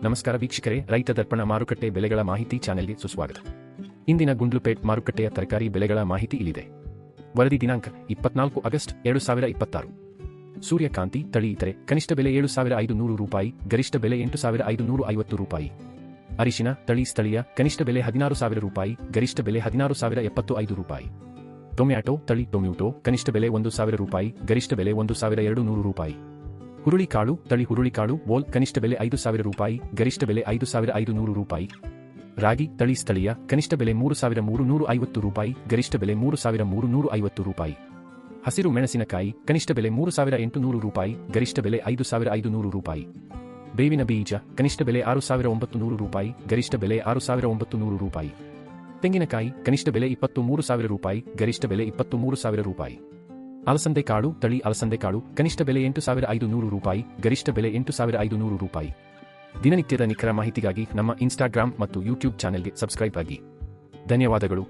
ನಮಸ್ಕಾರ ವೀಕ್ಷಕರೇ, ರೈತ ದರ್ಪಣ ಮಾರುಕಟ್ಟೆ ಬೆಲೆಗಳ ಮಾಹಿತಿ ಚಾನೆಲ್ಗೆ ಸುಸ್ವಾಗತ. ಇಂದಿನ ಗುಂಡ್ಲುಪೇಟ್ ಮಾರುಕಟ್ಟೆಯ ತರಕಾರಿ ಬೆಲೆಗಳ ಮಾಹಿತಿ ಇಲ್ಲಿದೆ. ವರದಿ ದಿನಾಂಕ 24 ಆಗಸ್ಟ್ 2026. ಸೂರ್ಯಕಾಂತಿ ತಳಿ ಇತರೆ ಕನಿಷ್ಠ ಬೆಲೆ ₹7,500, ಗರಿಷ್ಠ ಬೆಲೆ ₹8,550. ಅರಿಶಿನ ತಳಿ ಸ್ಥಳೀಯ ಕನಿಷ್ಠ ಬೆಲೆ ₹16,000, ಗರಿಷ್ಠ ಬೆಲೆ ₹16,075. ಟೊಮ್ಯಾಟೊ ತಳಿ ಟೊಮ್ಯಾಟೊ ಕನಿಷ್ಠ ಬೆಲೆ ₹1,000, ಗರಿಷ್ಠ ಬೆಲೆ ₹1,200. ಹುರುಳಿಕಾಳು ತಳಿ ಹುರುಳಿಕಾಳು ಬೋಲ್ ಕನಿಷ್ಠ ಬೆಲೆ ₹5,000, ಗರಿಷ್ಠ ಬೆಲೆ ₹5,500. ರಾಗಿ ತಳಿ ಸ್ಥಳೀಯ ಕನಿಷ್ಠ ಬೆಲೆ ₹3,350, ಗರಿಷ್ಠ ಬೆಲೆ ₹3,350. ಹಸಿರು ಮೆಣಸಿನಕಾಯಿ ಕನಿಷ್ಠ ಬೆಲೆ ₹3,800, ಗರಿಷ್ಠ ಬೆಲೆ ₹5,500. ಬೇವಿನ ಬೀಜ ಕನಿಷ್ಠ ಬೆಲೆ ₹6,900, ಗರಿಷ್ಠ ಬೆಲೆ ₹6,900. ತೆಂಗಿನಕಾಯಿ ಕನಿಷ್ಠ ಬೆಲೆ ₹23,000, ಗರಿಷ್ಠ ಬೆಲೆ ₹23,000. ಅಲಸಂದೆ ಕಾಳು ತಳಿ ಅಲಸಂದೆ ಕಾಳು ಕನಿಷ್ಠ ಬೆಲೆ ₹8,500, ಗರಿಷ್ಠ ಬೆಲೆ ₹8,500. ದಿನನಿತ್ಯದ ನಿಖರ ಮಾಹಿತಿಗಾಗಿ ನಮ್ಮ ಇನ್ಸ್ಟಾಗ್ರಾಮ್ ಮತ್ತು ಯೂಟ್ಯೂಬ್ ಚಾನೆಲ್ಗೆ ಸಬ್ಸ್ಕ್ರೈಬ್ ಆಗಿ. ಧನ್ಯವಾದಗಳು.